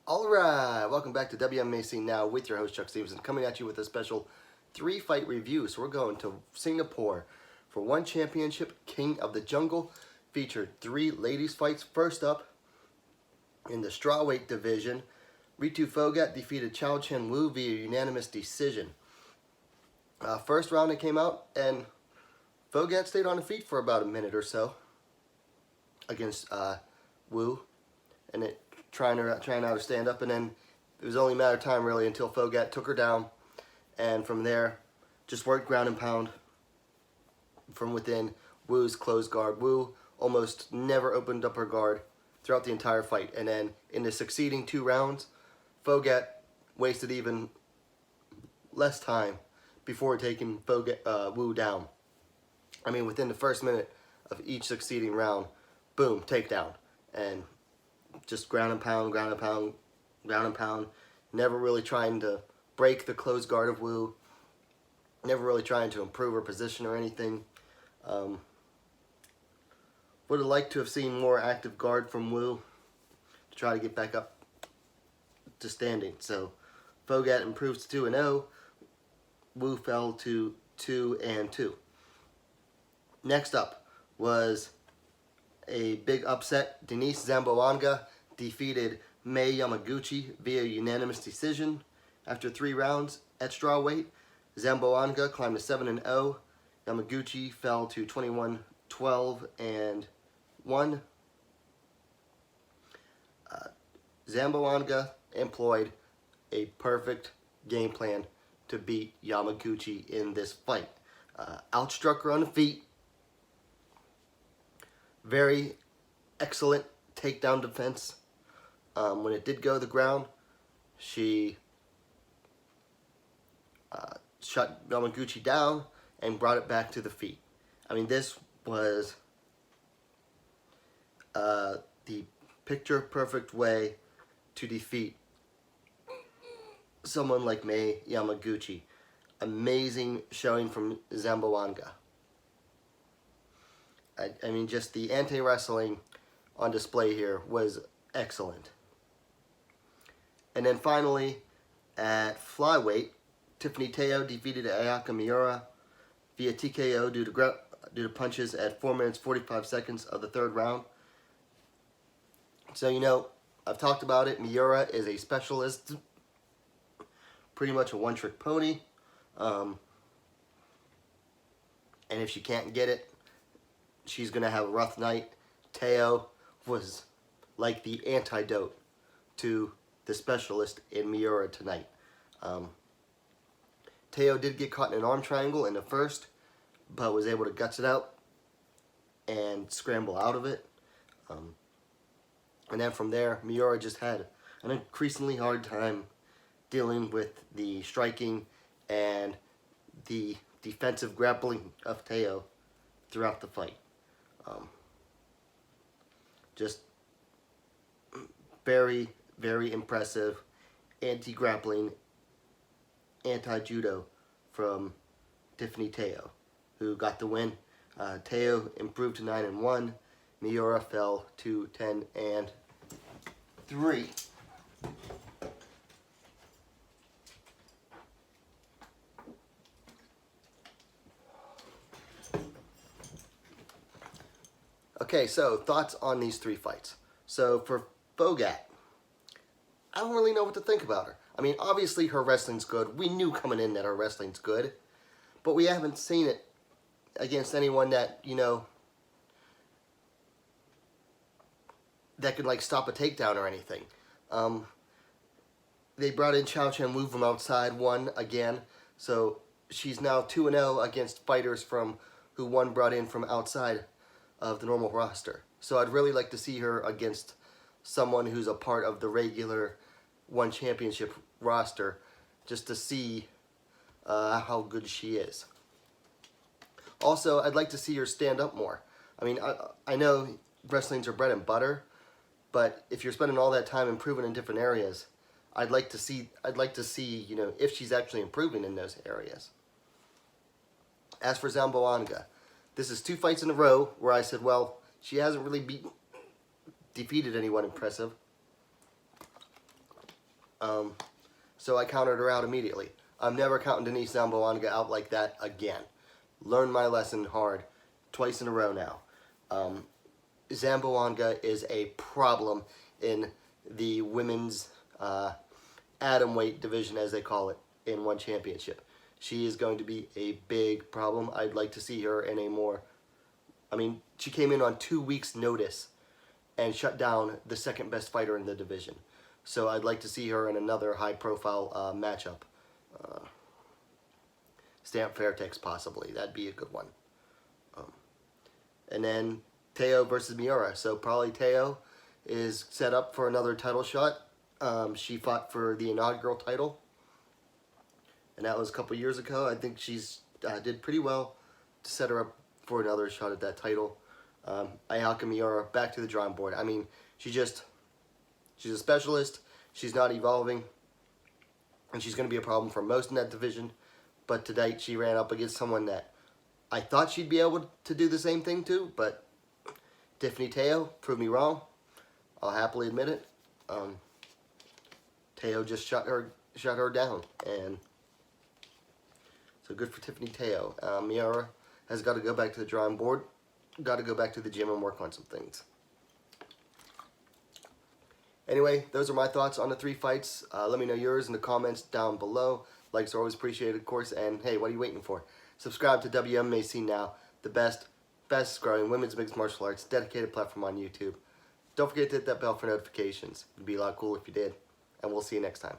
Alright, welcome back to WMMA Scene Now with your host Chuck Stevenson, coming at you with a special 3-fight review. So we're going to Singapore for one championship. King of the Jungle featured 3 ladies fights. First up, in the strawweight division, Ritu Phogat defeated Chiao Chen Wu via unanimous decision. First round it came out, and Phogat stayed on the feet for about a minute or so against Wu, and it trying out to stand up, and then it was only a matter of time really until Phogat took her down, and from there just worked ground and pound from within Wu's closed guard. Wu almost never opened up her guard throughout the entire fight, and then in the succeeding 2 rounds, Phogat wasted even less time before taking Wu down. I mean, within the first minute of each succeeding round, boom, takedown, and just ground and pound, ground and pound, ground and pound. Never really trying to break the closed guard of Wu. Never really trying to improve her position or anything. Would have liked to have seen more active guard from Wu to try to get back up to standing. So Phogat improves to 2-0. Wu fell to 2-2. Next up was a big upset. Denice Zamboanga defeated Mei Yamaguchi via unanimous decision. After 3 rounds at strawweight, Zamboanga climbed to 7-0. Yamaguchi fell to 21-12-1. Zamboanga employed a perfect game plan to beat Yamaguchi in this fight. Outstruck her on the feet. Very excellent takedown defense. When it did go to the ground, she shut Yamaguchi down and brought it back to the feet. I mean, this was the picture-perfect way to defeat someone like Mei Yamaguchi. Amazing showing from Zamboanga. I mean, just the anti-wrestling on display here was excellent. And then finally, at flyweight, Tiffany Teo defeated Ayaka Miura via TKO due to punches at 4 minutes 45 seconds of the 3rd round. So, you know, I've talked about it. Miura is a specialist, pretty much a one-trick pony. And if she can't get it, she's going to have a rough night. Teo was like the antidote to the specialist in Miura tonight. Teo did get caught in an arm triangle in the first, but was able to guts it out and scramble out of it. And then from there, Miura just had an increasingly hard time dealing with the striking and the defensive grappling of Teo throughout the fight. Just very, very impressive anti-grappling, anti-judo from Tiffany Teo, who got the win. Teo improved to 9-1. Miura fell to 10-3. Okay, so thoughts on these 3 fights. So for Phogat, I don't really know what to think about her. I mean, obviously her wrestling's good. We knew coming in that her wrestling's good, but we haven't seen it against anyone that, you know, that could like stop a takedown or anything. They brought in Chiao Chen Wu from outside, won again, so she's now 2-0 against fighters who one brought in from outside of the normal roster. So I'd really like to see her against someone who's a part of the regular one championship roster, just to see how good she is. Also, I'd like to see her stand up more. I mean, I know wrestling's her bread and butter, but if you're spending all that time improving in different areas, I'd like to see, you know, if she's actually improving in those areas. As for Zamboanga, this is 2 fights in a row where I said, well, she hasn't really defeated anyone impressive. So I countered her out immediately. I'm never counting Denice Zamboanga out like that again. Learned my lesson hard twice in a row now. Zamboanga is a problem in the women's atom weight division, as they call it, in one championship. She is going to be a big problem. I'd like to see her in a more... I mean, she came in on 2 weeks' notice and shut down the second best fighter in the division. So I'd like to see her in another high-profile matchup. Stamp Fairtex, possibly. That'd be a good one. And then Teo versus Miura. So probably Teo is set up for another title shot. She fought for the inaugural title, and that was a couple years ago. I think she's did pretty well to set her up for another shot at that title. Ayaka Miura, back to the drawing board. I mean, she's a specialist. She's not evolving, and she's going to be a problem for most in that division. But tonight she ran up against someone that I thought she'd be able to do the same thing to, but Tiffany Teo proved me wrong. I'll happily admit it. Teo just shut her down, and so good for Tiffany Teo. Miura has got to go back to the drawing board, got to go back to the gym and work on some things. Anyway, those are my thoughts on the 3 fights. Let me know yours in the comments down below. Likes are always appreciated, of course, and hey, what are you waiting for? Subscribe to WMMA now, the best growing women's mixed martial arts dedicated platform on YouTube. Don't forget to hit that bell for notifications. It'd be a lot cool if you did. And we'll see you next time.